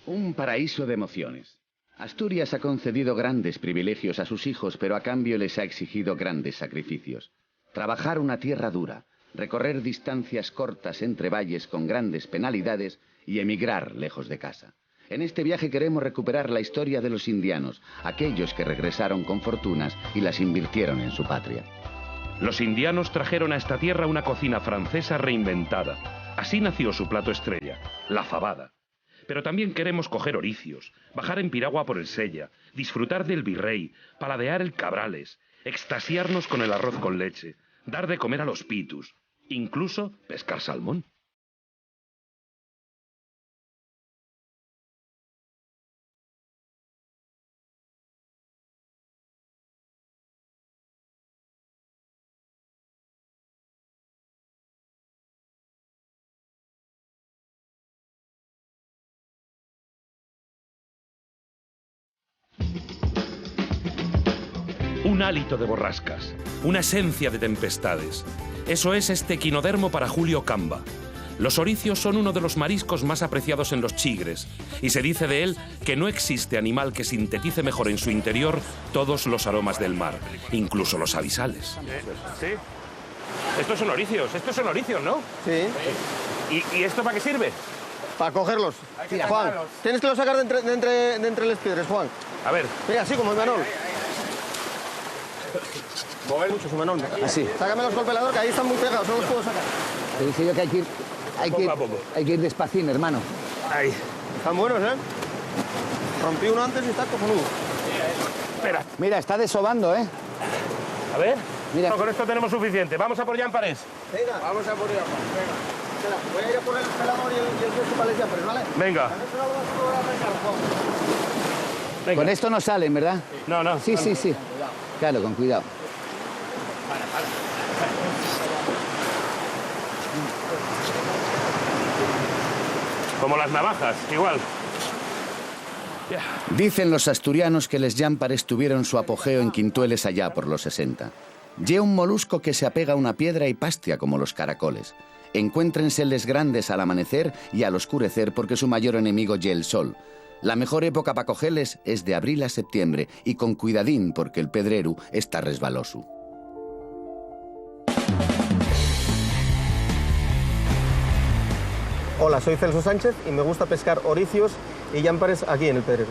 Un paraíso de emociones. Asturias ha concedido grandes privilegios a sus hijos, pero a cambio les ha exigido grandes sacrificios. Trabajar una tierra dura, recorrer distancias cortas entre valles con grandes penalidades y emigrar lejos de casa. En este viaje queremos recuperar la historia de los indianos, aquellos que regresaron con fortunas y las invirtieron en su patria. Los indianos trajeron a esta tierra una cocina francesa reinventada. Así nació su plato estrella, la fabada. Pero también queremos coger oricios, bajar en piragua por el Sella, disfrutar del virrey, paladear el cabrales, extasiarnos con el arroz con leche, dar de comer a los pitus, incluso pescar salmón. Un hálito de borrascas, una esencia de tempestades. Eso es este equinodermo para Julio Camba. Los oricios son uno de los mariscos más apreciados en los chigres, y se dice de él que no existe animal que sintetice mejor en su interior todos los aromas del mar, incluso los abisales. ¿Sí? Estos son oricios, ¿no? Sí. ¿Y esto para qué sirve? Para cogerlos. Mira, Juan, tienes que los sacar de entre las piedras, Juan. A ver. Mira, así como el Manol. Mucho su Manol. Así. Sácame los golpeadores, que ahí están muy pegados, no los puedo sacar. Te dije yo que hay que ir despacín, hermano. Ahí. Están buenos, ¿eh? Rompí uno antes y está cojonudo. Espera. Mira, está desobando, ¿eh? A ver. Mira. No, con esto tenemos suficiente. Vamos a por Llampares. Venga. Vamos a por Llampares, venga. Espera, voy a ir a poner el pelador y el gesto para el Llampares, ¿vale? Venga. Venga. Con esto no salen, ¿verdad? No. Sí. Claro, con cuidado. Como las navajas, igual. Dicen los asturianos que les Llampares tuvieron su apogeo en Quintueles allá por los 60. Lle un molusco que se apega a una piedra y pastia como los caracoles. Encuéntrenseles grandes al amanecer y al oscurecer porque su mayor enemigo lle el sol. La mejor época para cogerles es de abril a septiembre y con cuidadín porque el pedreru está resbaloso. Hola, soy Celso Sánchez y me gusta pescar oricios y Llampares aquí en el Pedrero.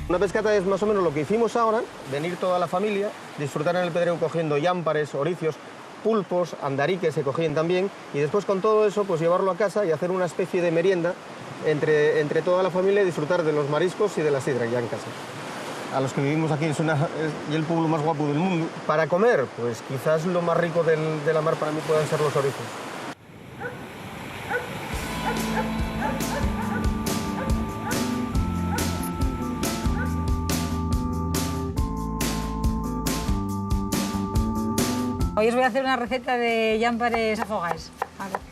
Una pescata es más o menos lo que hicimos ahora, venir toda la familia, disfrutar en el Pedrero cogiendo Llampares, oricios, pulpos, andariques se cogían también, y después con todo eso pues llevarlo a casa y hacer una especie de merienda entre toda la familia y disfrutar de los mariscos y de la sidra ya en casa. A los que vivimos aquí es el pueblo más guapo del mundo. Para comer, pues quizás lo más rico de la mar para mí puedan ser los oricios. Hoy os voy a hacer una receta de Llampares afogados.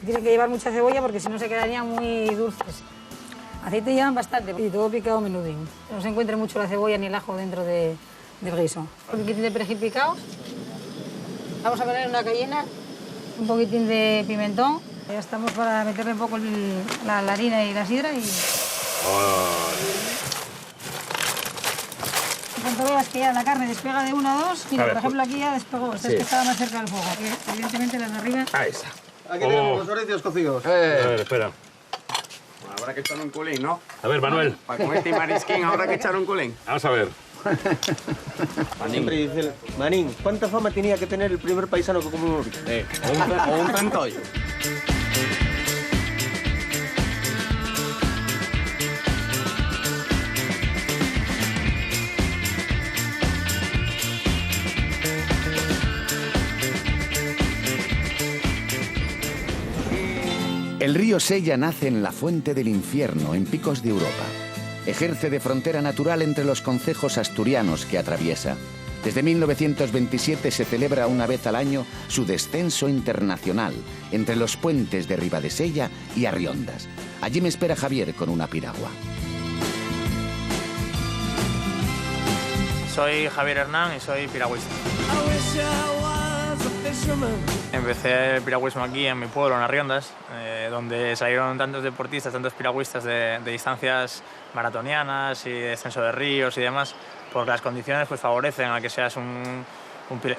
Tiene que llevar mucha cebolla porque si no se quedarían muy dulces. Aceite llevan bastante y todo picado menudín. No se encuentre mucho la cebolla ni el ajo dentro del guiso. Un poquitín de perejil picado. Vamos a poner una cayena, un poquitín de pimentón. Ya estamos para meterle un poco la harina y la sidra y... Cuando veas que ya la carne despega de 1 a 2, mira, por ejemplo aquí ya despegó, esta es que estaba más cerca del fuego. Evidentemente las de arriba... Ahí está. Aquí tenemos los oricios cocidos. A ver, espera. Habrá que echar un culín, ¿no? A ver, Manuel. Para comer este marisquín habrá que echar un culín. Vamos a ver. Siempre dice, Manín, ¿cuánta fama tenía que tener el primer paisano que comió un oricio? O un centollo. El río Sella nace en la fuente del infierno, en Picos de Europa. Ejerce de frontera natural entre los concejos asturianos que atraviesa. Desde 1927 se celebra una vez al año su descenso internacional entre los puentes de Ribadesella y Arriondas. Allí me espera Javier con una piragua. Soy Javier Hernán y soy piragüista. Empecé el piragüismo aquí en mi pueblo, en Arriondas, donde salieron tantos deportistas, tantos piragüistas de distancias maratonianas y descenso de ríos y demás, porque las condiciones pues favorecen a que seas un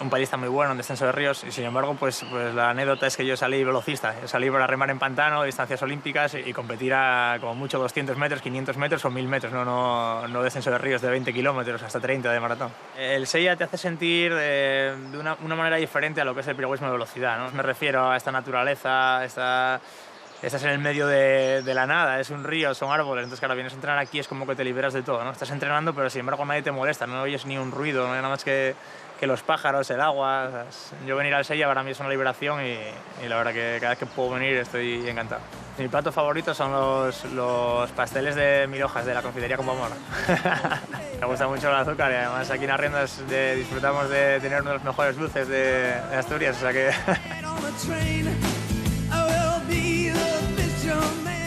pailista muy bueno en descenso de ríos, y sin embargo pues la anécdota es que yo salí velocista, salí para remar en pantano, distancias olímpicas, y competir a como mucho 200 metros, 500 metros o 1000 metros, no descenso de ríos de 20 kilómetros hasta 30 de maratón. El SEIA te hace sentir de una manera diferente a lo que es el piragüismo de velocidad, ¿no? Me refiero a esta naturaleza, estás en el medio de la nada, es un río, son árboles, entonces claro, vienes a entrenar aquí, es como que te liberas de todo, ¿no? Estás entrenando, pero sin embargo nadie te molesta, no oyes ni un ruido, no hay nada más que los pájaros, el agua. Yo venir al SEIA para mí es una liberación, y la verdad que cada vez que puedo venir estoy encantado. Mi plato favorito son los pasteles de 1000 hojas de la confitería con Pomor. Me gusta mucho el azúcar, y además aquí en Arriondas disfrutamos de tener uno de los mejores dulces de Asturias, o sea que...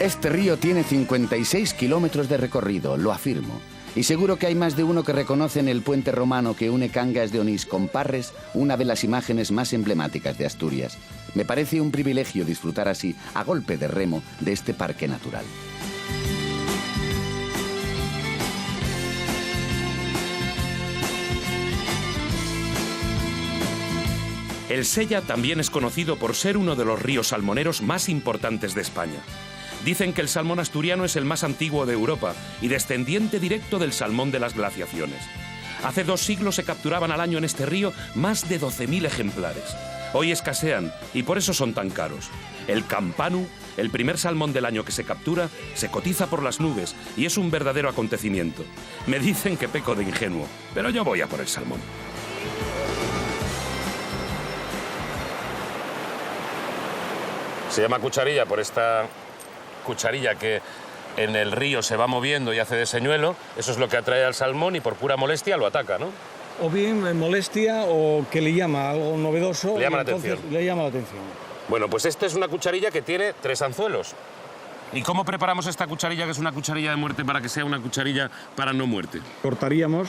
Este río tiene 56 kilómetros de recorrido, lo afirmo. Y seguro que hay más de uno que reconoce en el puente romano que une Cangas de Onís con Parres una de las imágenes más emblemáticas de Asturias. Me parece un privilegio disfrutar así, a golpe de remo, de este parque natural. El Sella también es conocido por ser uno de los ríos salmoneros más importantes de España. Dicen que el salmón asturiano es el más antiguo de Europa y descendiente directo del salmón de las glaciaciones. Hace 2 siglos se capturaban al año en este río más de 12.000 ejemplares. Hoy escasean y por eso son tan caros. El campanu, el primer salmón del año que se captura, se cotiza por las nubes y es un verdadero acontecimiento. Me dicen que peco de ingenuo, pero yo voy a por el salmón. Se llama cucharilla por esta cucharilla que en el río se va moviendo y hace de señuelo. Eso es lo que atrae al salmón y por pura molestia lo ataca, ¿no? O bien molestia o que le llama algo novedoso. Le llama la atención. Le llama la atención. Bueno, pues esta es una cucharilla que tiene 3 anzuelos. ¿Y cómo preparamos esta cucharilla, que es una cucharilla de muerte, para que sea una cucharilla para no muerte? Cortaríamos.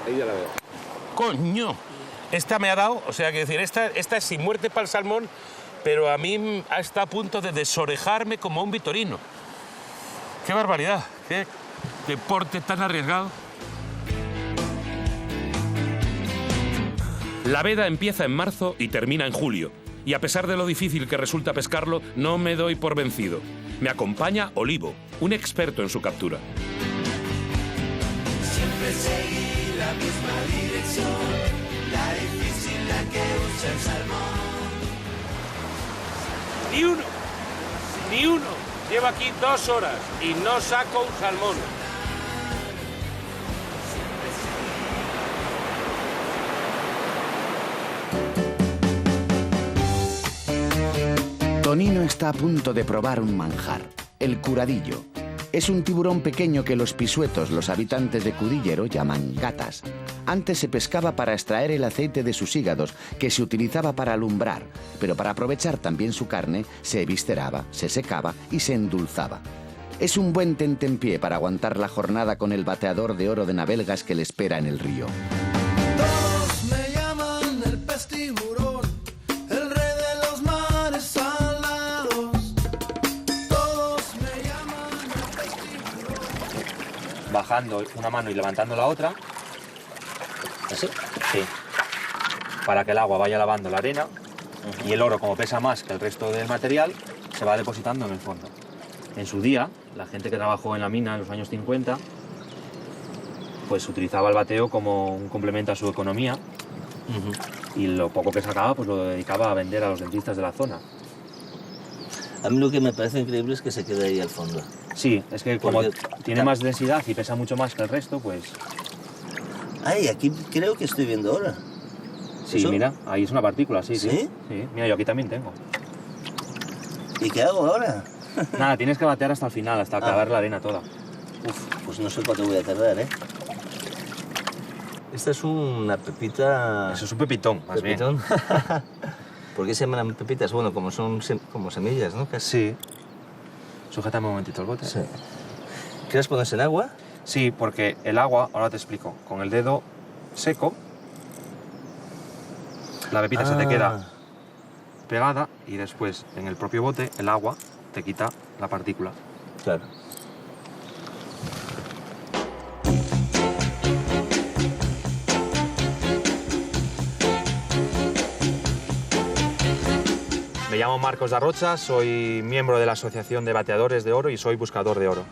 Ahí ya la veo. ¡Coño! Esta me ha dado, o sea, que decir, esta es sin muerte para el salmón, pero a mí está a punto de desorejarme como un vitorino. ¡Qué barbaridad! ¡Qué deporte tan arriesgado! La veda empieza en marzo y termina en julio. Y a pesar de lo difícil que resulta pescarlo, no me doy por vencido. Me acompaña Olivo, un experto en su captura. Siempre seguí la misma dirección, la difícil la que usa el salmón. Ni uno. Llevo aquí 2 horas y no saco un salmón. Tonino está a punto de probar un manjar, el curadillo. Es un tiburón pequeño que los pisuetos, los habitantes de Cudillero, llaman gatas. Antes se pescaba para extraer el aceite de sus hígados, que se utilizaba para alumbrar, pero para aprovechar también su carne, se evisceraba, se secaba y se endulzaba. Es un buen tentempié para aguantar la jornada con el bateador de oro de navelgas que le espera en el río. Todos me llaman el pez tiburón, el rey de los mares salados. Todos me llaman el pez tiburón. Bajando una mano y levantando la otra. ¿Así? Sí. Para que el agua vaya lavando la arena y el oro, como pesa más que el resto del material, se va depositando en el fondo. En su día, la gente que trabajó en la mina en los años 50, pues utilizaba el bateo como un complemento a su economía y lo poco que sacaba pues lo dedicaba a vender a los dentistas de la zona. A mí lo que me parece increíble es que se quede ahí al fondo. Sí, es que como tiene más densidad y pesa mucho más que el resto, pues... Ay, aquí creo que estoy viendo ahora. Sí, ¿eso? mira, ahí es una partícula, sí. ¿Sí? Sí, mira, yo aquí también tengo. ¿Y qué hago ahora? Nada, tienes que batear hasta el final, hasta acabar la arena toda. Uf, pues no sé cuánto voy a tardar, ¿eh? Esta es una pepita... Eso es un pepitón, más ¿Pepitón? bien. ¿Por qué se llaman pepitas? Bueno, como son como semillas, ¿no? Sí. Sujétame un momentito el bote. Sí. ¿Quieres ponerse en agua? Sí, porque el agua, ahora te explico, con el dedo seco... la pepita se te queda pegada y después en el propio bote el agua te quita la partícula. Claro. Me llamo Marcos Darrocha, soy miembro de la Asociación de Bateadores de Oro y soy buscador de oro.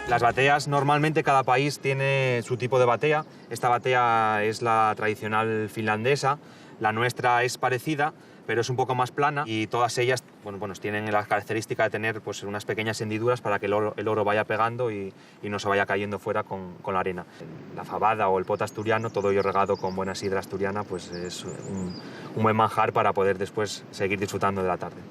Las bateas, normalmente cada país tiene su tipo de batea. Esta batea es la tradicional finlandesa, la nuestra es parecida, pero es un poco más plana y todas ellas bueno, tienen la característica de tener pues, unas pequeñas hendiduras para que el oro vaya pegando y no se vaya cayendo fuera con la arena. La fabada o el pot asturiano, todo ello regado con buena sidra asturiana, pues es un buen manjar para poder después seguir disfrutando de la tarde.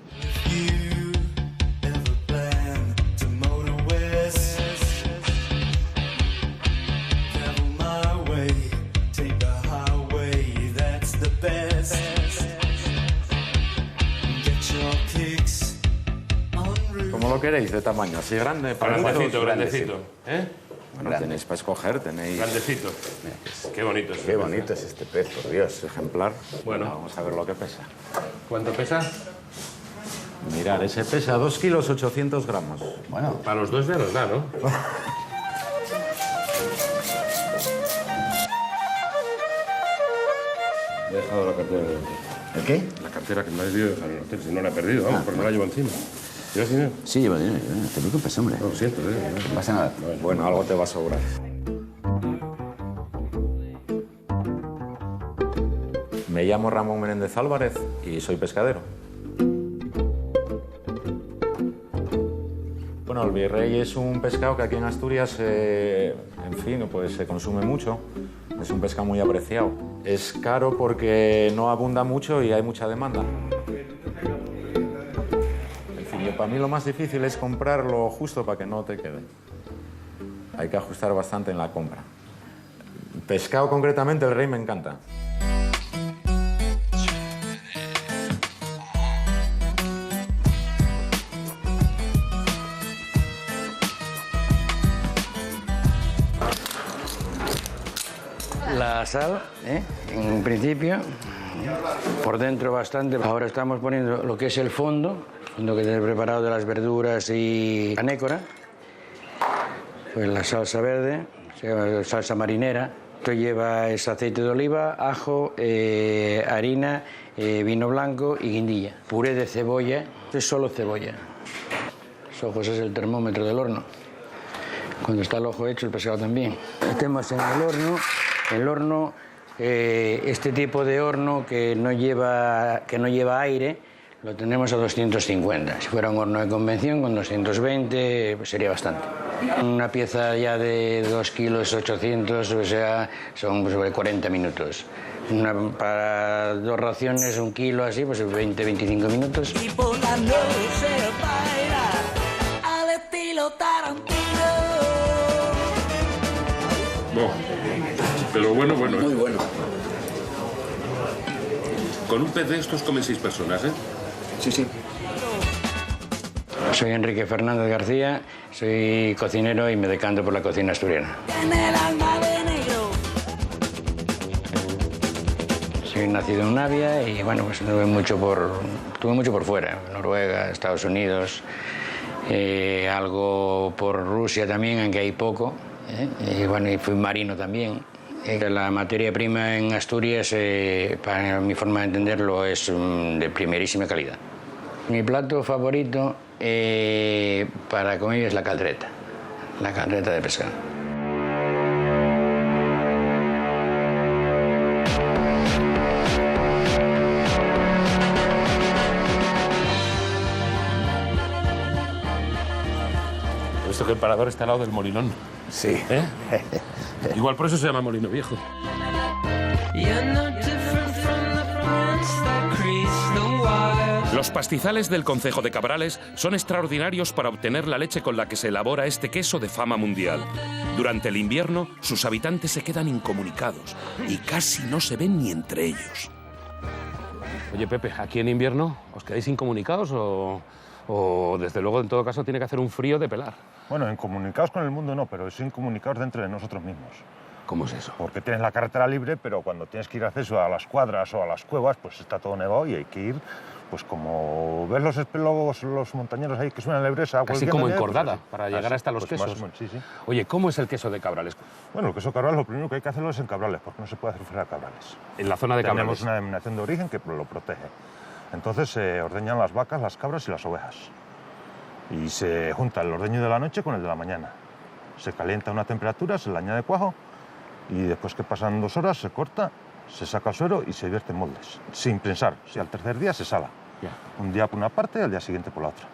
¿Cómo lo queréis de tamaño? ¿Así grande? Grandecito, grandecito. ¿Eh? Bueno, tenéis para escoger, tenéis... Grandecito. Qué bonito es. Qué bonito es este pez, por Dios, ejemplar. Bueno. Vamos a ver lo que pesa. ¿Cuánto pesa? Mirad, ese pesa 2 kilos 800 gramos. Bueno. Para los dos ya nos da, ¿no? He dejado la cartera en el hotel. ¿El qué? La cartera que me has debido dejar en el hotel. Si no la he perdido, vamos, porque no la llevo encima. ¿Llevas dinero? Sí, llevo dinero. No te preocupes, hombre. No, lo siento, No pasa nada. Bueno, algo te va a sobrar. Me llamo Ramón Menéndez Álvarez y soy pescadero. Bueno, el virrey es un pescado que aquí en Asturias, en fin, pues se consume mucho. Es un pescado muy apreciado. Es caro porque no abunda mucho y hay mucha demanda. En fin, para mí lo más difícil es comprarlo justo para que no te quede. Hay que ajustar bastante en la compra. Pescado concretamente, el rey me encanta. La sal, en principio, por dentro bastante. Ahora estamos poniendo lo que es el fondo que tenemos preparado de las verduras y anécora. Pues la salsa verde, salsa marinera. Esto lleva es aceite de oliva, ajo, harina, vino blanco y guindilla. Puré de cebolla, esto es solo cebolla. Los ojos es el termómetro del horno. Cuando está el ojo hecho, el pescado también. Metemos en el horno, este tipo de horno que no lleva aire, lo tenemos a 250. Si fuera un horno de convención, con 220 pues sería bastante. Una pieza ya de 2 kilos 800, o sea, son sobre 40 minutos. Para 2 raciones, 1 kilo así, pues 20-25 minutos. Y por la noche baila al estilo Tarantino. Pero bueno. Muy bueno. Con un pez de estos comen 6 personas, ¿eh? Sí. Soy Enrique Fernández García, soy cocinero y me decanto por la cocina asturiana. Tiene el alma de negro. Soy nacido en Navia y bueno, pues tuve mucho por fuera, Noruega, Estados Unidos, algo por Rusia también, aunque hay poco. Y bueno, y fui marino también. La materia prima en Asturias, para mi forma de entenderlo, es de primerísima calidad. Mi plato favorito para comer es la caldereta de pescado. He visto que el parador está al lado del molinón. Sí. ¿Eh? Igual por eso se llama Molino Viejo. Los pastizales del concejo de Cabrales son extraordinarios para obtener la leche con la que se elabora este queso de fama mundial. Durante el invierno, sus habitantes se quedan incomunicados y casi no se ven ni entre ellos. Oye, Pepe, ¿aquí en invierno os quedáis incomunicados o desde luego, en todo caso, tiene que hacer un frío de pelar? Bueno, incomunicados con el mundo no, pero sí incomunicados dentro de nosotros mismos. ¿Cómo es eso? Porque tienes la carretera libre, pero cuando tienes que ir acceso a las cuadras o a las cuevas, pues está todo nevado y hay que ir, pues como ves los espélogos, los montañeros ahí que suenan la brisa. Casi como encordada, pues, para llegar hasta los pues quesos. Sí, sí. Oye, ¿cómo es el queso de Cabrales? Bueno, el queso Cabrales lo primero que hay que hacerlo es en Cabrales, porque no se puede hacer fuera de Cabrales. En la zona de Cabrales. Tenemos una denominación de origen que lo protege. Entonces se ordeñan las vacas, las cabras y las ovejas. Y se junta el ordeño de la noche con el de la mañana. Se calienta a una temperatura, se le añade cuajo y después que pasan 2 horas se corta, se saca el suero y se vierte en moldes, sin prensar. Si al tercer día se sala. Un día por una parte y al día siguiente por la otra.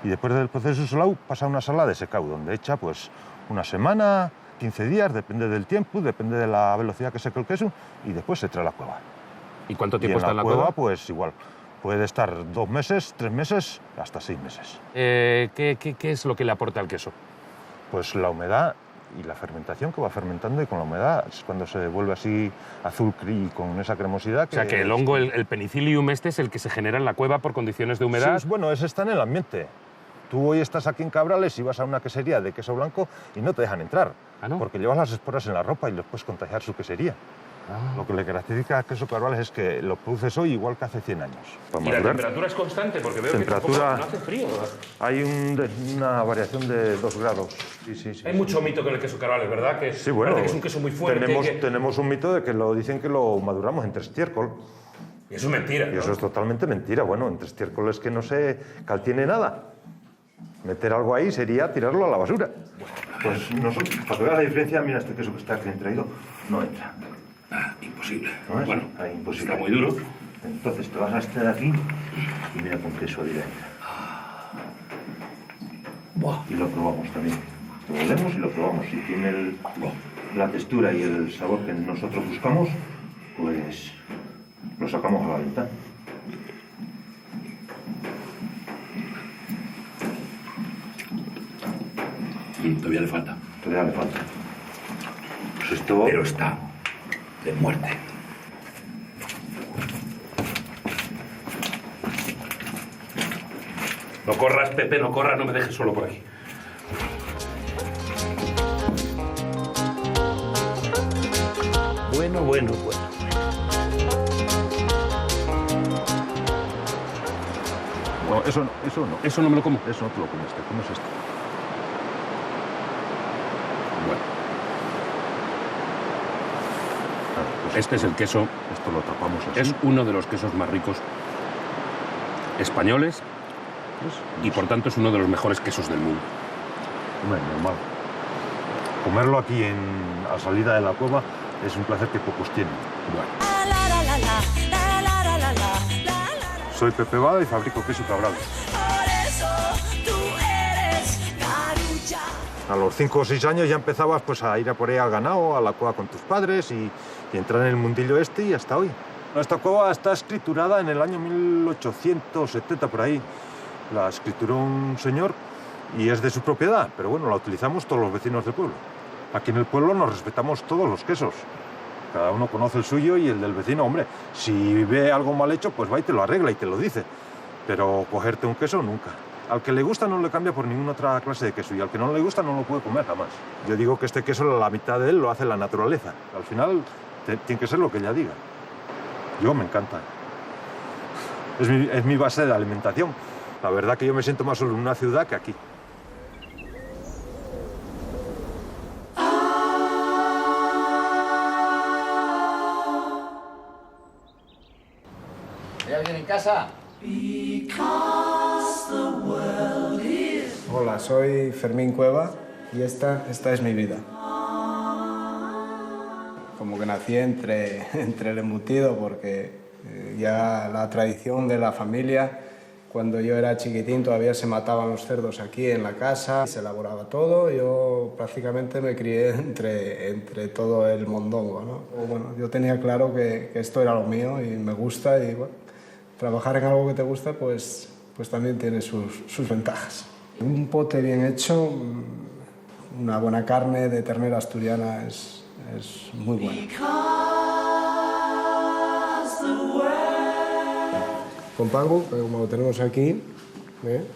Y después del proceso de salado pasa una sala de secao, donde echa pues una semana, 15 días, depende del tiempo, depende de la velocidad que seca el queso, y después se trae a la cueva. ¿Y cuánto tiempo está en la cueva? Pues igual, puede estar 2 meses, 3 meses, hasta 6 meses. ¿Qué es lo que le aporta al queso? Pues la humedad y la fermentación que va fermentando, y con la humedad es cuando se vuelve así azul y con esa cremosidad. O sea, que el hongo, el penicillium este es el que se genera en la cueva por condiciones de humedad. Sí, bueno, ese está en el ambiente. Tú hoy estás aquí en Cabrales y vas a una quesería de queso blanco y no te dejan entrar. ¿Ah, no? Porque llevas las esporas en la ropa y les puedes contagiar su quesería. Lo que le caracteriza al queso Cabrales es que lo produces hoy igual que hace 100 años. ¿Y la temperatura es constante? Porque veo que tampoco, no hace frío. Hay una variación de 2 grados. Sí. Hay mucho mito con el queso Cabrales, ¿verdad? Que sí, bueno, parece que es un queso muy fuerte. Tenemos un mito de que dicen que lo maduramos en 3 estiércol. Y eso es mentira, ¿no? Y eso es totalmente mentira. Bueno, en 3 estiércol es que no se caltiene nada. Meter algo ahí sería tirarlo a la basura. Pues nosotros, para que veas la diferencia, mira este queso que está aquí traído, no entra. Imposible. ¿No es? Bueno, imposible. está muy duro. Entonces te vas a este de aquí y mira con qué suavidad entra. Y lo probamos también. Lo olemos y lo probamos. Si tiene la textura y el sabor que nosotros buscamos, pues lo sacamos a la venta. Todavía le falta. Todavía le falta. Pues esto... Pero está de muerte. No corras, Pepe, no corras, no me dejes solo por aquí. Bueno. No, eso no. Eso no me lo como. Eso no te lo comes, te comes esto. Este es el queso. Esto lo tapamos así. Es uno de los quesos más ricos españoles y por tanto es uno de los mejores quesos del mundo. Bueno, normal. Comerlo aquí a salida de la cueva es un placer que pocos tienen. Soy Pepe Bada y fabrico queso Cabrales. A los 5 o 6 años ya empezabas pues, a ir a por ahí al ganado, a la cueva con tus padres y entrar en el mundillo este y hasta hoy. Esta cueva está escriturada en el año 1870 por ahí. La escrituró un señor y es de su propiedad, pero bueno, la utilizamos todos los vecinos del pueblo. Aquí en el pueblo nos respetamos todos los quesos. Cada uno conoce el suyo y el del vecino. Hombre, si ve algo mal hecho, pues va y te lo arregla y te lo dice. Pero cogerte un queso nunca. Al que le gusta no le cambia por ninguna otra clase de queso y al que no le gusta no lo puede comer jamás. Yo digo que este queso, la mitad de él lo hace la naturaleza. Al final tiene que ser lo que ella diga. Yo me encanta. Es mi base de alimentación. La verdad que yo me siento más solo en una ciudad que aquí. ¿Hay alguien en casa? Hola, soy Fermín Cueva y esta es mi vida. Como que nací entre el embutido porque ya la tradición de la familia, cuando yo era chiquitín todavía se mataban los cerdos aquí en la casa, se elaboraba todo, yo prácticamente me crié entre todo el mondongo, ¿no? Bueno, yo tenía claro que esto era lo mío y me gusta y bueno, trabajar en algo que te gusta pues también tiene sus ventajas. Un pote bien hecho, una buena carne de ternera asturiana es muy buena. Con pango, como lo tenemos aquí,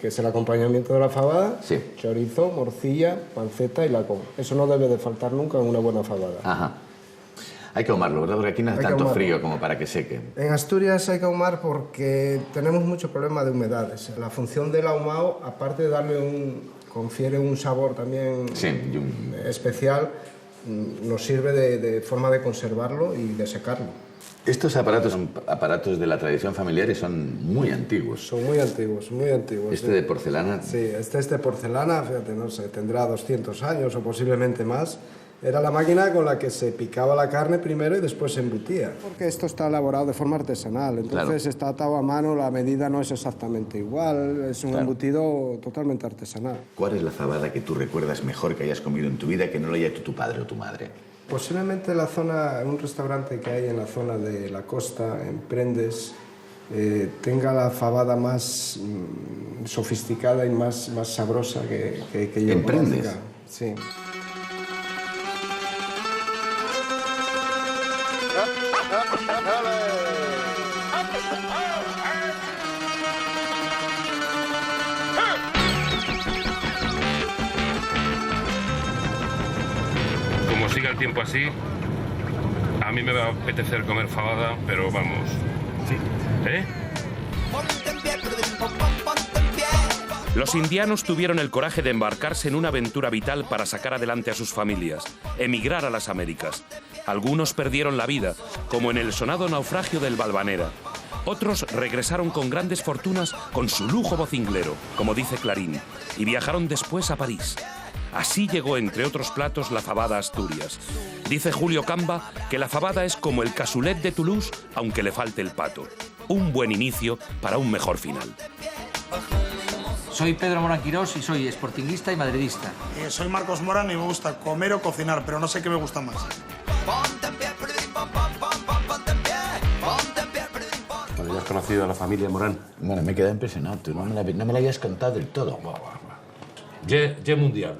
que es el acompañamiento de la fabada, Sí. chorizo, morcilla, panceta y lacón. Eso no debe de faltar nunca en una buena fabada. Ajá. Hay que ahumarlo, ¿verdad? Porque aquí no hace Hay que tanto ahumarlo. frío como para que seque. En Asturias hay que ahumar porque tenemos mucho problema de humedades. La función del ahumado, aparte de confiere un sabor también especial, nos sirve de forma de conservarlo y de secarlo. Estos aparatos son aparatos de la tradición familiar y son muy antiguos. Son muy antiguos, muy antiguos. Este de porcelana. Sí, este es de porcelana, fíjate, no sé, tendrá 200 años o posiblemente más. Era la máquina con la que se picaba la carne primero y después se embutía. Porque esto está elaborado de forma artesanal, entonces está atado a mano, la medida no es exactamente igual, es un embutido totalmente artesanal. ¿Cuál es la fabada que tú recuerdas mejor que hayas comido en tu vida que no lo haya hecho tu padre o tu madre? Posiblemente un restaurante que hay en la zona de la costa, en Prendes, tenga la fabada más sofisticada y más sabrosa que yo ¿En conozca. Prendes? Sí. Como siga el tiempo así, a mí me va a apetecer comer fabada, pero vamos. Sí. ¿Eh? Los indianos tuvieron el coraje de embarcarse en una aventura vital para sacar adelante a sus familias, emigrar a las Américas. Algunos perdieron la vida, como en el sonado naufragio del Valvanera. Otros regresaron con grandes fortunas con su lujo vocinglero, como dice Clarín, y viajaron después a París. Así llegó, entre otros platos, la fabada a Asturias. Dice Julio Camba que la fabada es como el cassoulet de Toulouse, aunque le falte el pato. Un buen inicio para un mejor final. Soy Pedro Morán Quirós y soy sportinguista y madridista. Soy Marcos Morán y me gusta comer o cocinar, pero no sé qué me gusta más. Cuando ya has conocido a la familia Morán. Bueno, me he quedado impresionado. Tú no me la hayas contado del todo. Ye mundial.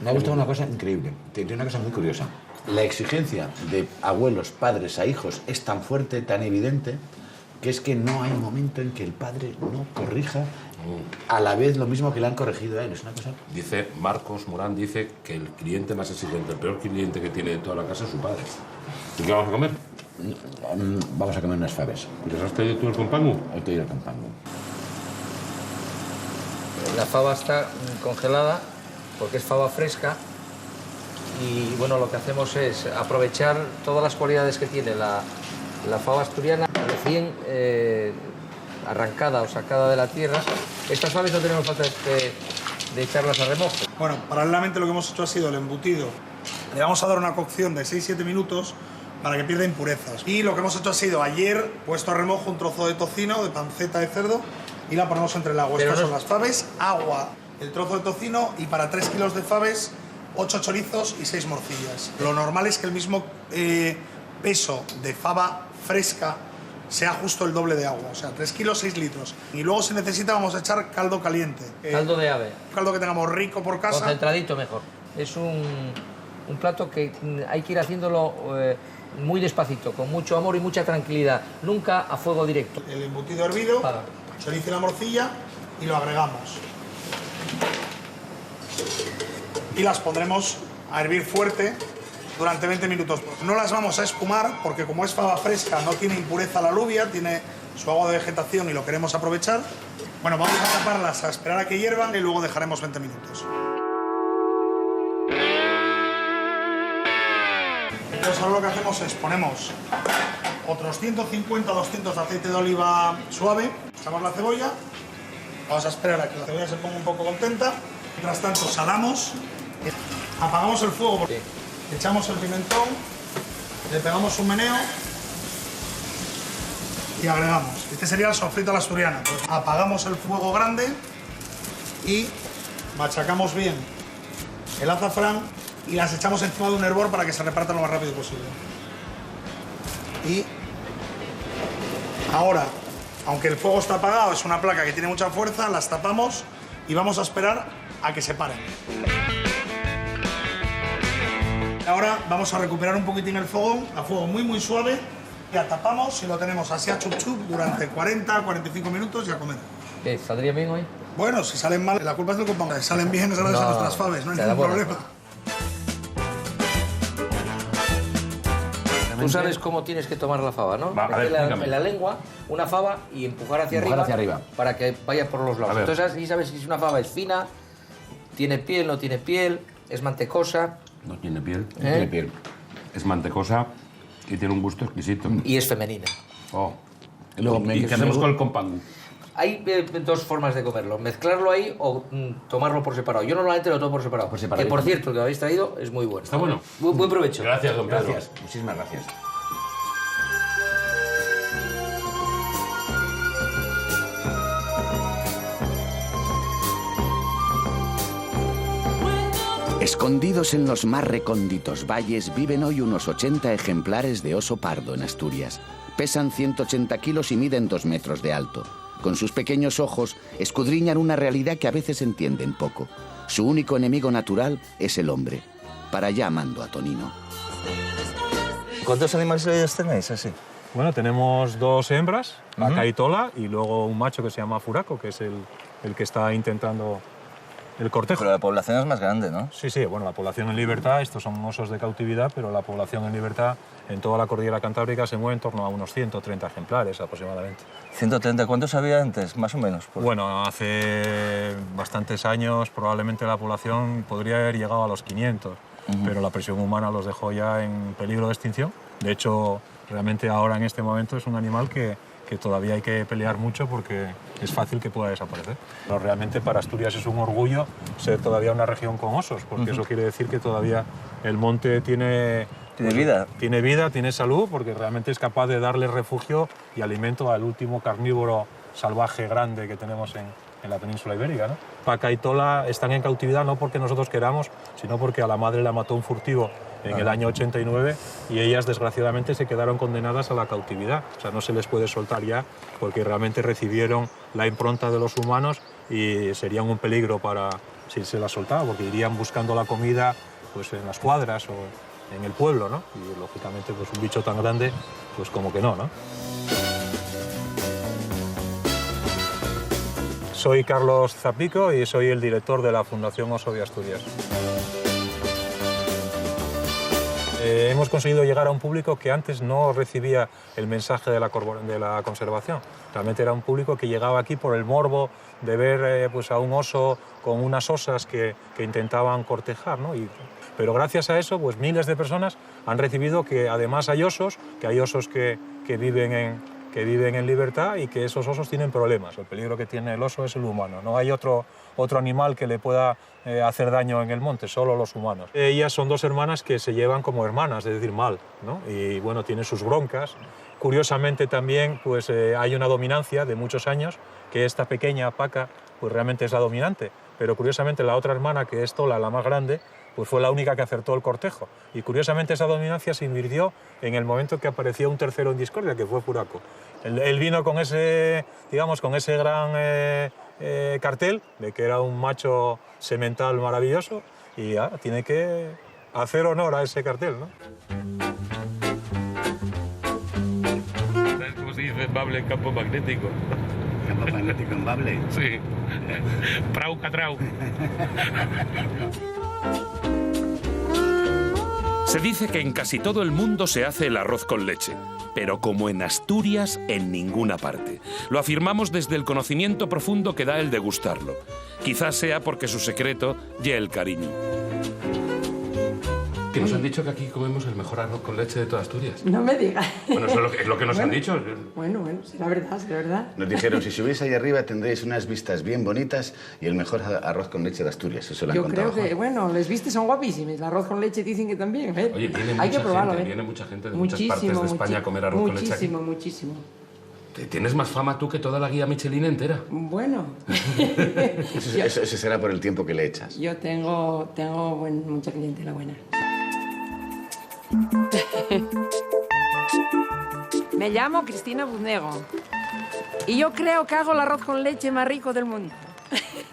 Me ha gustado una cosa increíble. Tiene una cosa muy curiosa. La exigencia de abuelos, padres a hijos es tan fuerte, tan evidente, que es que no hay momento en que el padre no corrija a la vez lo mismo que le han corregido a él. Es una cosa... Dice Marcos Morán, dice que el cliente más exigente, el peor cliente que tiene de toda la casa es su padre. ¿Y qué vamos a comer? Vamos a comer unas faves. ¿Y les has traído tú el compango? He traído el compango. La fava está congelada porque es fava fresca y bueno, lo que hacemos es aprovechar todas las cualidades que tiene la fava asturiana recién arrancada o sacada de la tierra. Estas faves no tenemos falta de echarlas a remojo. Bueno, paralelamente lo que hemos hecho ha sido el embutido. Le vamos a dar una cocción de 6-7 minutos para que pierda impurezas. Y lo que hemos hecho ha sido ayer puesto a remojo un trozo de tocino, de panceta de cerdo, y la ponemos entre el agua. Estas son las faves, agua, el trozo de tocino y para 3 kilos de faves, 8 chorizos y 6 morcillas. Lo normal es que el mismo peso de fava fresca sea justo el doble de agua, o sea, 3 kilos, 6 litros. Y luego si necesita vamos a echar caldo caliente. Caldo de ave. Caldo que tengamos rico por casa. Concentradito mejor. Es un plato que hay que ir haciéndolo muy despacito, con mucho amor y mucha tranquilidad, nunca a fuego directo. El embutido hervido, chorizo y la morcilla y lo agregamos. Y las pondremos a hervir fuerte durante 20 minutos. No las vamos a espumar porque como es fava fresca no tiene impureza la alubia, tiene su agua de vegetación y lo queremos aprovechar. Bueno, vamos a taparlas a esperar a que hiervan y luego dejaremos 20 minutos. Entonces ahora lo que hacemos es ponemos otros 150-200 de aceite de oliva suave, echamos la cebolla, vamos a esperar a que la cebolla se ponga un poco contenta. Mientras tanto salamos, apagamos el fuego, echamos el pimentón, le pegamos un meneo y agregamos. Este sería el sofrito a la asturiana. Pues apagamos el fuego grande y machacamos bien el azafrán y las echamos encima de un hervor para que se repartan lo más rápido posible. Y ahora, aunque el fuego está apagado, es una placa que tiene mucha fuerza, las tapamos y vamos a esperar a que se paren. Ahora vamos a recuperar un poquitín el fogón a fuego muy suave. Ya tapamos y lo tenemos así a chup chup durante 40-45 minutos y a comer. ¿Saldría bien hoy? Bueno, si salen mal, la culpa es del compañero. Si salen bien, es gracias a nuestras faves, no hay ningún problema. Tú sabes cómo tienes que tomar la fava, ¿no? Meter en la lengua una fava y empujar hacia arriba para que vaya por los lados. Entonces así sabes si una fava es fina, tiene piel, no tiene piel, es mantecosa. No tiene piel. No tiene piel. Es mantecosa y tiene un gusto exquisito. Y es femenina. Oh. ¿Y qué hacemos con el compango? Hay dos formas de comerlo, mezclarlo ahí o tomarlo por separado. Yo normalmente lo tomo por separado. Que por cierto, el que habéis traído es muy bueno. Está bueno. Buen provecho. Gracias, don Pedro. Gracias. Muchísimas gracias. Escondidos en los más recónditos valles viven hoy unos 80 ejemplares de oso pardo en Asturias. Pesan 180 kilos y miden 2 metros de alto. Con sus pequeños ojos escudriñan una realidad que a veces entienden poco. Su único enemigo natural es el hombre. Para allá mando a Tonino. ¿Cuántos animales tenéis así? Bueno, tenemos 2 hembras, la Caitola, y luego un macho que se llama Furaco, que es el que está intentando el cortejo. Pero la población es más grande, ¿no? Sí, sí, bueno, la población en libertad, estos son osos de cautividad, pero la población en libertad en toda la cordillera cantábrica se mueve en torno a unos 130 ejemplares aproximadamente. 130, ¿cuántos había antes, más o menos? Bueno, hace bastantes años probablemente la población podría haber llegado a los 500, pero la presión humana los dejó ya en peligro de extinción. De hecho, realmente ahora en este momento es un animal que todavía hay que pelear mucho porque es fácil que pueda desaparecer. Pero realmente para Asturias es un orgullo ser todavía una región con osos, porque eso quiere decir que todavía el monte tiene vida. Tiene vida, tiene salud, porque realmente es capaz de darle refugio y alimento al último carnívoro salvaje grande que tenemos en la península ibérica, ¿no? Paca y Tola están en cautividad no porque nosotros queramos, sino porque a la madre la mató un furtivo en el año 89 y ellas desgraciadamente se quedaron condenadas a la cautividad. O sea, no se les puede soltar ya porque realmente recibieron la impronta de los humanos y serían un peligro para si se las soltaba, porque irían buscando la comida pues en las cuadras o en el pueblo, ¿no? Y lógicamente pues un bicho tan grande, pues como que no, ¿no? Soy Carlos Zapico y soy el director de la Fundación Oso de Asturias. Hemos conseguido llegar a un público que antes no recibía el mensaje de la conservación. Realmente era un público que llegaba aquí por el morbo de ver pues, a un oso con unas osas que intentaban cortejar, ¿no? Pero gracias a eso, pues miles de personas han recibido que además hay osos, que viven en libertad y que esos osos tienen problemas. El peligro que tiene el oso es el humano. No hay otro animal que le pueda hacer daño en el monte, solo los humanos. Ellas son 2 hermanas que se llevan como hermanas, es decir, mal, ¿no? Y bueno, tienen sus broncas. Curiosamente también pues, hay una dominancia de muchos años, que esta pequeña Paca pues, realmente es la dominante. Pero curiosamente la otra hermana, que es Tola, la más grande, pues fue la única que acertó el cortejo. Y curiosamente esa dominancia se invirtió en el momento que apareció un tercero en discordia, que fue Furaco. Él vino con ese, digamos, con ese gran cartel de que era un macho semental maravilloso y tiene que hacer honor a ese cartel, ¿no? ¿Sabes cómo se dice bable en campo magnético? ¿Campo magnético en bable? Sí. Prau catrau. Se dice que en casi todo el mundo se hace el arroz con leche, pero como en Asturias, en ninguna parte. Lo afirmamos desde el conocimiento profundo que da el degustarlo. Quizás sea porque su secreto lleva el cariño. Que nos han dicho que aquí comemos el mejor arroz con leche de toda Asturias. No me digas. Bueno, eso es lo que nos han dicho. Bueno, será verdad, será verdad. Nos dijeron, si subís ahí arriba tendréis unas vistas bien bonitas y el mejor arroz con leche de Asturias. Eso lo han Yo contado. creo que, bueno, las vistas son guapísimas. El arroz con leche dicen que también. Oye, hay que probarlo, viene mucha gente de muchas partes de España a comer arroz con leche aquí. Muchísimo. Tienes más fama tú que toda la guía Michelin entera. Bueno. Eso será por el tiempo que le echas. Yo tengo mucha clientela buena. Me llamo Cristina Buznego y yo creo que hago el arroz con leche más rico del mundo.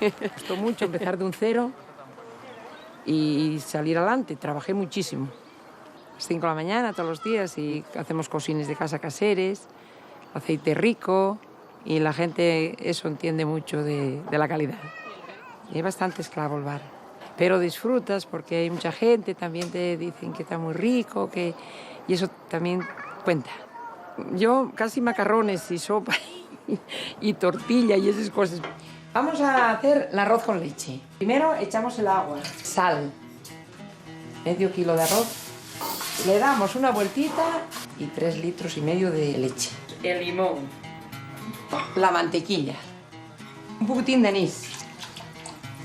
Me costó mucho empezar de un cero y salir adelante. Trabajé muchísimo. A las 5 de la mañana todos los días y hacemos cocines de casa caseres, aceite rico y la gente eso entiende mucho de la calidad. Y es bastante esclavo el bar. Pero disfrutas porque hay mucha gente, también te dicen que está muy rico, y eso también cuenta. Yo casi macarrones y sopa y tortilla y esas cosas. Vamos a hacer el arroz con leche. Primero echamos el agua, sal, medio kilo de arroz. Le damos una vueltita y 3,5 litros de leche. El limón, la mantequilla, un poquitín de anís.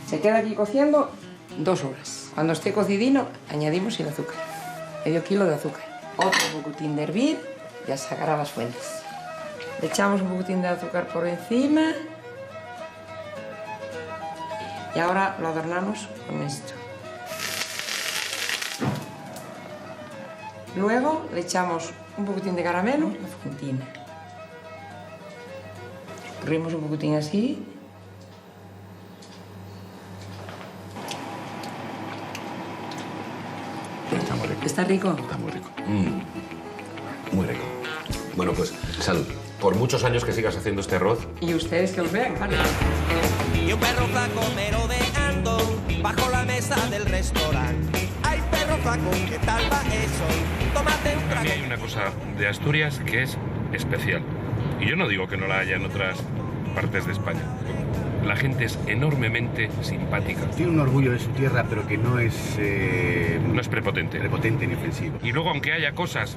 Se queda aquí cociendo 2 horas. Cuando esté cocidino, añadimos el azúcar. Medio kilo de azúcar. Otro poquitín de hervir, ya sacará las fuentes. Le echamos un poquitín de azúcar por encima. Y ahora lo adornamos con esto. Luego le echamos un poquitín de caramelo, la fontina. Escurrimos un poquitín así. Está muy rico. ¿Está rico? Está muy rico. Muy rico. Bueno, pues salud. Por muchos años que sigas haciendo este arroz. Y ustedes que os vean, ¿vale? Y un perro flaco merodeando bajo la mesa del restaurante. Ay, perro flaco, ¿qué tal va eso? Tómate un A mí hay una cosa de Asturias que es especial. Y yo no digo que no la haya en otras partes de España. La gente es enormemente simpática. Tiene un orgullo de su tierra, pero que no es... No es prepotente. Prepotente ni ofensivo. Y luego, aunque haya cosas,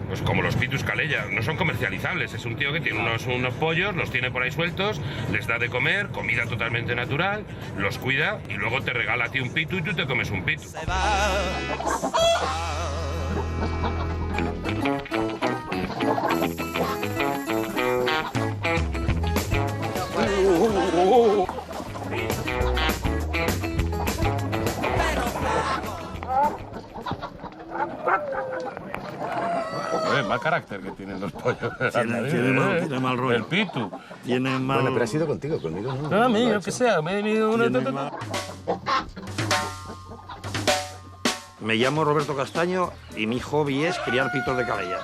pues como los pitus calella, no son comercializables. Es un tío que tiene unos pollos, los tiene por ahí sueltos, les da de comer, comida totalmente natural, los cuida y luego te regala a ti un pitu y tú te comes un pitu. Mal carácter que tienen los pollos. Tiene mal rollo. El pitu. Tiene mal... Bueno, pero ha sido contigo, conmigo no. No, a mí, yo que sea, me he venido uno... Me llamo Roberto Castaño y mi hobby es criar pitos de calella.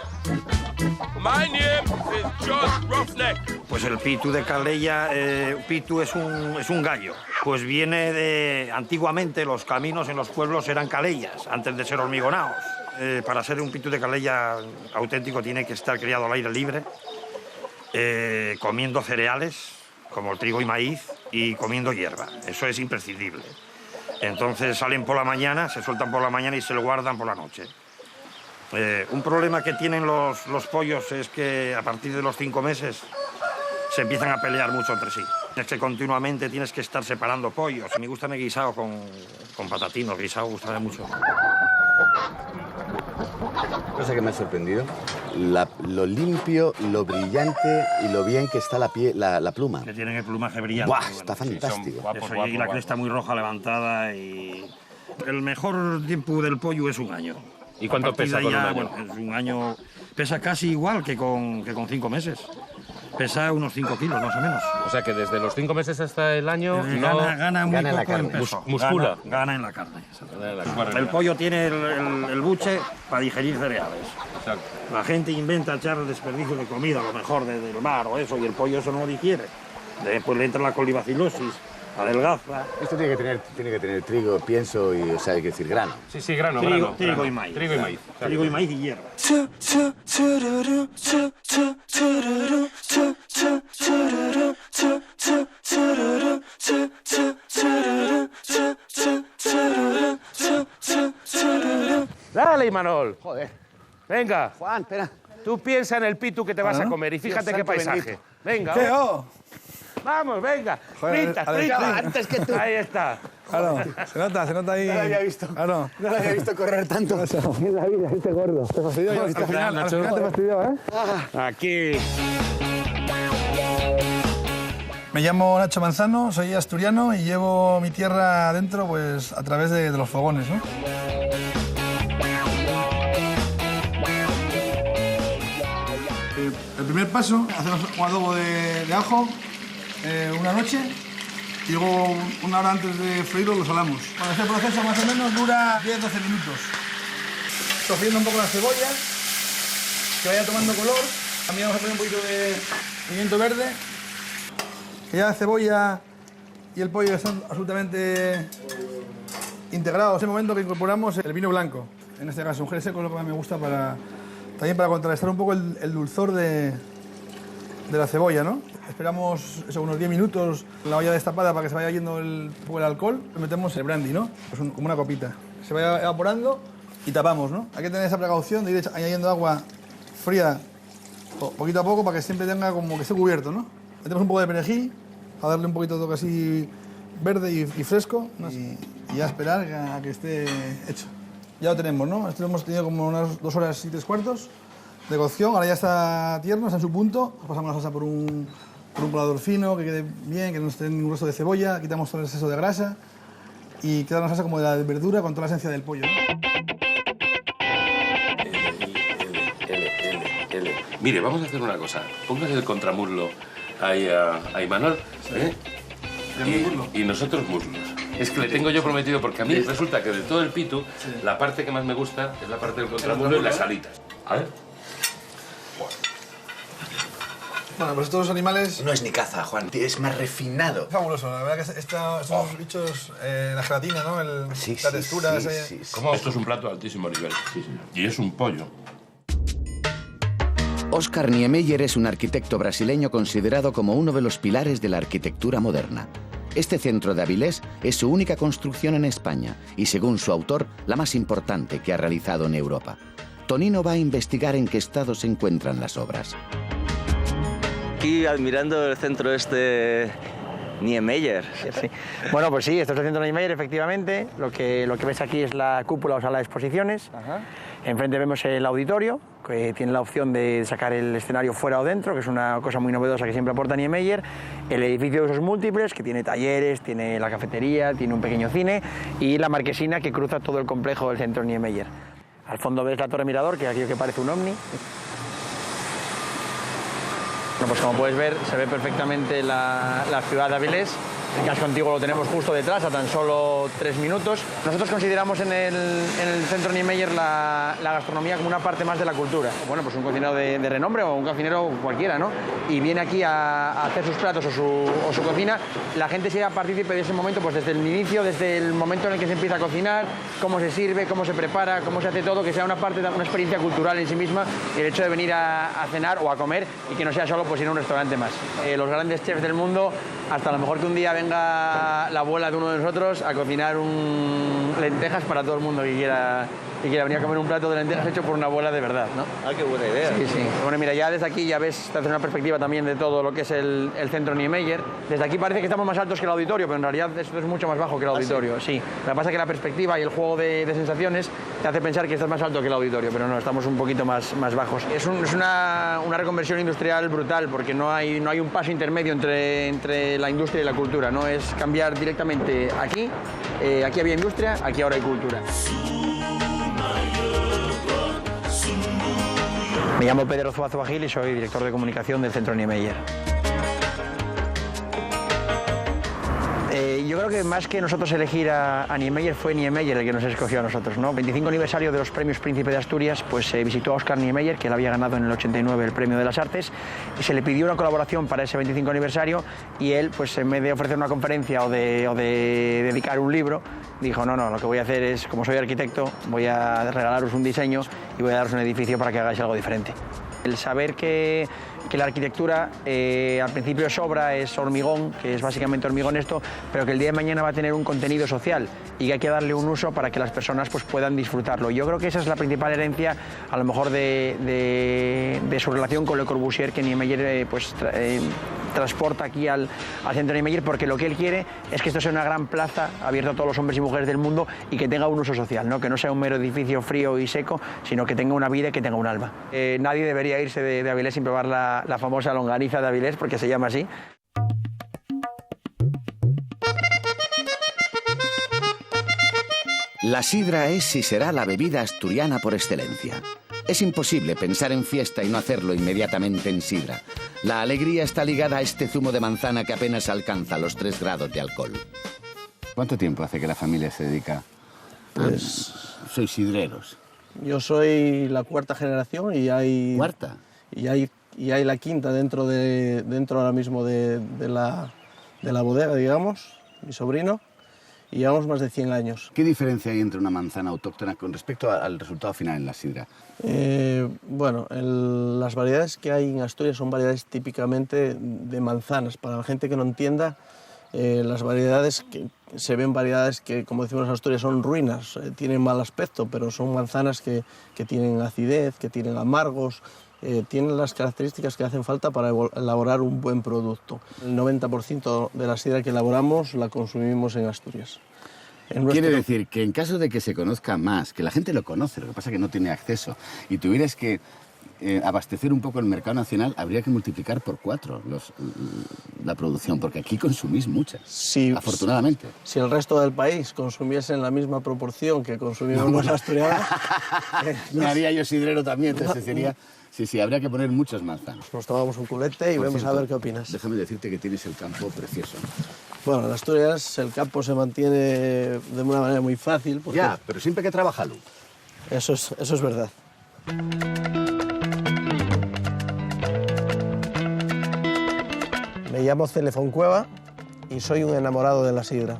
My name is John Roughneck. Pues el pitu de calella, pitu es un gallo. Pues viene de... Antiguamente los caminos en los pueblos eran calellas, antes de ser hormigonados. Para ser un pitu de calella auténtico tiene que estar criado al aire libre, comiendo cereales como el trigo y maíz y comiendo hierba. Eso es imprescindible. Entonces salen por la mañana, se sueltan por la mañana y se lo guardan por la noche. Un problema que tienen los pollos es que a partir de los 5 meses se empiezan a pelear mucho entre sí. Es que continuamente tienes que estar separando pollos. Me gusta mi guisado con patatinos, guisado gusta mucho. Cosa que me ha sorprendido, lo limpio, lo brillante y lo bien que está la pluma. Que tienen el plumaje brillante. ¡Buah! Está fantástico. Y la cresta muy roja levantada y... El mejor tiempo del pollo es 1 año. ¿Y cuánto pesa con 1 año? Bueno, es 1 año... Pesa casi igual que con 5 meses. Pesa unos 5 kilos, más o menos. O sea que desde los 5 meses hasta el año... Gana muy gana en la poco en carne. peso. Muscula. Gana en la carne. El pollo tiene el buche para digerir cereales. Exacto. La gente inventa echar desperdicio de comida, a lo mejor del mar o eso, y el pollo eso no lo digiere. Después le entra la colibacilosis, adelgaza. Esto tiene que tener trigo, pienso y, o sea, hay que decir grano. Sí, grano, Trigo y maíz. Trigo y maíz. Trigo y maíz y hierba. Dale, Imanol. Joder. Venga. Juan, espera. Tú piensa en el pitu que te vas a comer y fíjate qué paisaje. bendito. Venga. ¿Qué? Oh? Vamos, venga. Joder, Frita. Antes que tú. Ahí está. Claro, se nota ahí. No lo había visto. Claro. No lo había visto correr tanto. Es la vida, este gordo. Te fastidió, al final te fastidió, ¿eh? Aquí. Me llamo Nacho Manzano, soy asturiano y llevo mi tierra adentro pues, a través de los fogones, ¿no? El primer paso, hacemos un adobo de ajo una noche y luego 1 hora antes de freírlo lo salamos. Bueno, este proceso más o menos dura 10-12 minutos. Sofriendo un poco las cebollas, que vaya tomando color. También vamos a poner un poquito de pimiento verde que ya la cebolla y el pollo están absolutamente integrados. Es el momento que incorporamos el vino blanco, en este caso un jerez seco, es lo que más me gusta también para contrarrestar un poco el dulzor de la cebolla, ¿no? Esperamos eso, unos 10 minutos en la olla destapada para que se vaya yendo el alcohol. Le metemos el brandy, ¿no? Pues como una copita. Se vaya evaporando y tapamos, ¿no? Hay que tener esa precaución de ir añadiendo agua fría poquito a poco para que siempre tenga como que esté cubierto, ¿no? Metemos un poco de perejil a darle un poquito de toque así verde y fresco, ¿no? Y ya esperar a que esté hecho. Ya lo tenemos, ¿no? Esto lo hemos tenido como unas 2 horas y 3/4 de cocción. Ahora ya está tierno, está en su punto. Pasamos la salsa por un colador fino, que quede bien, que no esté ningún resto de cebolla. Quitamos todo el exceso de grasa y queda una salsa como de la verdura con toda la esencia del pollo, ¿no? Mire, vamos a hacer una cosa. Póngale el contramuslo ahí a Imanol, ¿eh? Y nosotros muslos. Es que le tengo yo prometido, porque a mí resulta que de todo el pitu, la parte que más me gusta es la parte del contramuslo y las alitas. A ver. Bueno, pues estos animales... No es ni caza, Juan, es más refinado. Fabuloso, la verdad que estos bichos, la gelatina, ¿no? La textura... ¿Cómo? Esto es un plato de altísimo nivel. Sí, señor. Y es un pollo. Oscar Niemeyer es un arquitecto brasileño considerado como uno de los pilares de la arquitectura moderna. Este centro de Avilés es su única construcción en España y, según su autor, la más importante que ha realizado en Europa. Tonino va a investigar en qué estado se encuentran las obras. Aquí admirando el centro Niemeyer. Sí. Bueno, pues sí, esto es el centro Niemeyer, efectivamente. Lo que ves aquí es la cúpula o sala de exposiciones. Ajá. Enfrente vemos el auditorio, que tiene la opción de sacar el escenario fuera o dentro, que es una cosa muy novedosa que siempre aporta Niemeyer. El edificio de usos múltiples, que tiene talleres, tiene la cafetería, tiene un pequeño cine, y la marquesina que cruza todo el complejo del centro Niemeyer. Al fondo ves la Torre Mirador, que es aquello que parece un ovni. Bueno, pues como puedes ver, se ve perfectamente la ciudad de Avilés. El casco antiguo lo tenemos justo detrás, a tan solo 3 minutos. Nosotros consideramos en el centro Niemeyer la gastronomía como una parte más de la cultura. Bueno, pues un cocinero de renombre o un cocinero cualquiera, ¿no? Y viene aquí a hacer sus platos o su cocina. La gente sea partícipe de ese momento, pues desde el inicio, desde el momento en el que se empieza a cocinar, cómo se sirve, cómo se prepara, cómo se hace todo, que sea una parte de una experiencia cultural en sí misma, y el hecho de venir a cenar o a comer y que no sea solo pues ir a un restaurante más. Los grandes chefs del mundo, hasta a lo mejor que un día venga la abuela de uno de nosotros a cocinar lentejas para todo el mundo que quiera venir a comer un plato de lentejas hecho por una abuela de verdad, ¿no? Ah, qué buena idea. Sí, sí. Bueno, mira, ya desde aquí ya ves, te haces una perspectiva también de todo lo que es el centro Niemeyer. Desde aquí parece que estamos más altos que el auditorio, pero en realidad esto es mucho más bajo que el auditorio, sí. Lo que pasa es que la perspectiva y el juego de sensaciones te hace pensar que estás más alto que el auditorio, pero no, estamos un poquito más bajos. Es una reconversión industrial brutal, porque no hay un paso intermedio entre la industria y la cultura, no es cambiar directamente aquí. Aquí había industria, aquí ahora hay cultura. Me llamo Pedro Zuazo Agil y soy director de comunicación del Centro Niemeyer. Yo creo que más que nosotros elegir a Niemeyer, fue Niemeyer el que nos escogió a nosotros, ¿no? 25 aniversario de los premios Príncipe de Asturias, pues se visitó a Oscar Niemeyer, que él había ganado en el 89 el Premio de las Artes, y se le pidió una colaboración para ese 25 aniversario, y él, pues en vez de ofrecer una conferencia o de dedicar un libro, dijo, no, lo que voy a hacer es, como soy arquitecto, voy a regalaros un diseño y voy a daros un edificio para que hagáis algo diferente. El saber que la arquitectura al principio es obra, es hormigón, que es básicamente hormigón esto, pero que el día de mañana va a tener un contenido social y que hay que darle un uso para que las personas pues, puedan disfrutarlo. Yo creo que esa es la principal herencia, a lo mejor, de su relación con Le Corbusier, que Niemeyer transporta aquí al centro Niemeyer, porque lo que él quiere es que esto sea una gran plaza abierta a todos los hombres y mujeres del mundo y que tenga un uso social, ¿no? Que no sea un mero edificio frío y seco, sino que tenga una vida y que tenga un alma. Nadie debería irse de Avilés sin probar la famosa longaniza de Avilés, porque se llama así. La sidra es y será la bebida asturiana por excelencia. Es imposible pensar en fiesta y no hacerlo inmediatamente en sidra. La alegría está ligada a este zumo de manzana que apenas alcanza los 3 grados de alcohol. ¿Cuánto tiempo hace que la familia se dedica? Pues sois sidreros. Yo soy la 4ª generación y hay... ¿Cuarta? Y hay y hay la quinta dentro ahora mismo de la bodega, digamos, mi sobrino, y llevamos más de 100 años. ¿Qué diferencia hay entre una manzana autóctona con respecto al resultado final en la sidra? Bueno, las variedades que hay en Asturias son variedades típicamente de manzanas. Para la gente que no entienda, las variedades se ven variedades que, como decimos en Asturias, son ruinas, tienen mal aspecto, pero son manzanas que tienen acidez, que tienen amargos, tienen las características que hacen falta para elaborar un buen producto. El 90% de la sidra que elaboramos la consumimos en Asturias. Quiere decir que en caso de que se conozca más, que la gente lo conoce, lo que pasa es que no tiene acceso, y tuvieras que abastecer un poco el mercado nacional, habría que multiplicar por 4 la producción, porque aquí consumís mucha, afortunadamente. Si el resto del país consumiese en la misma proporción que consumimos los asturianos... Me haría yo sidrero también, entonces sería... Sí, habría que poner muchos manzanos. Nos tomamos un culete y vemos a ver qué opinas. Déjame decirte que tienes el campo precioso. Bueno, en Asturias el campo se mantiene de una manera muy fácil. Porque... Ya, pero siempre hay que trabajarlo. Eso es verdad. Me llamo Celefón Cueva y soy un enamorado de la sidra.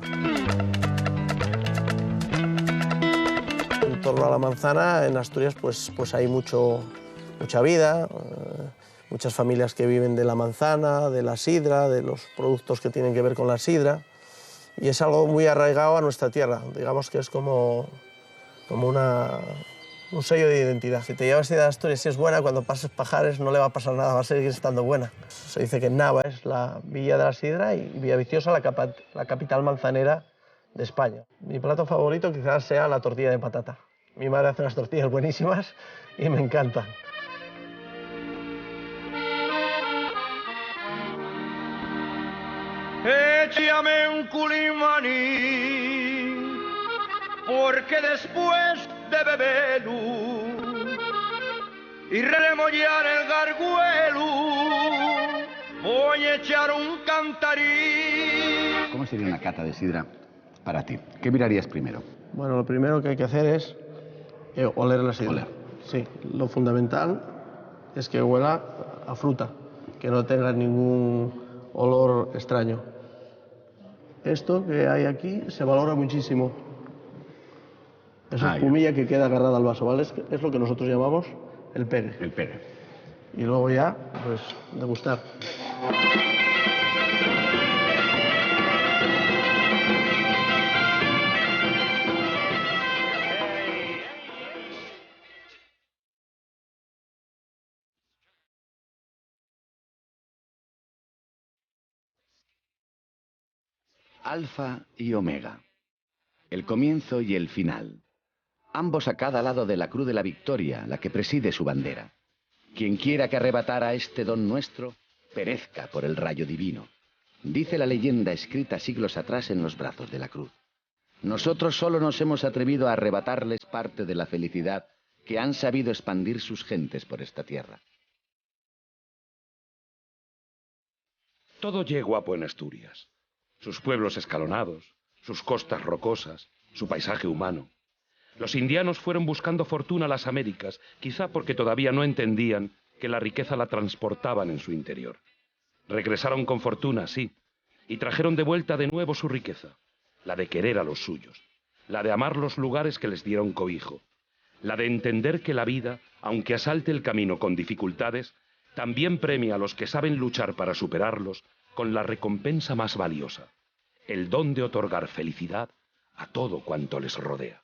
En torno a la manzana, en Asturias, pues hay mucha vida, muchas familias que viven de la manzana, de la sidra, de los productos que tienen que ver con la sidra, y es algo muy arraigado a nuestra tierra. Digamos que es como un sello de identidad. Si te llevas sidra de Asturias y es buena, cuando pases Pajares no le va a pasar nada, va a seguir estando buena. Se dice que Nava es la villa de la sidra y Villaviciosa la capital manzanera de España. Mi plato favorito quizás sea la tortilla de patata. Mi madre hace unas tortillas buenísimas y me encantan. Échame un culimaní, porque después de beberlo y remollar el garguelo, voy a echar un cantarín. ¿Cómo sería una cata de sidra para ti? ¿Qué mirarías primero? Bueno, lo primero que hay que hacer es oler la sidra. Oler. Sí, lo fundamental es que huela a fruta, que no tenga ningún olor extraño. Esto que hay aquí se valora muchísimo. Esa espumilla que queda agarrada al vaso, ¿vale? Es lo que nosotros llamamos el pegue. El pegue. Y luego ya, pues, degustar. Alfa y Omega. El comienzo y el final. Ambos a cada lado de la cruz de la victoria, la que preside su bandera. Quien quiera que arrebatara este don nuestro, perezca por el rayo divino. Dice la leyenda escrita siglos atrás en los brazos de la cruz. Nosotros solo nos hemos atrevido a arrebatarles parte de la felicidad que han sabido expandir sus gentes por esta tierra. Todo llegó guapo en Asturias. Sus pueblos escalonados, sus costas rocosas, su paisaje humano. Los indianos fueron buscando fortuna a las Américas, quizá porque todavía no entendían que la riqueza la transportaban en su interior. Regresaron con fortuna, sí, y trajeron de vuelta de nuevo su riqueza, la de querer a los suyos, la de amar los lugares que les dieron cobijo, la de entender que la vida, aunque asalte el camino con dificultades, también premia a los que saben luchar para superarlos con la recompensa más valiosa, el don de otorgar felicidad a todo cuanto les rodea.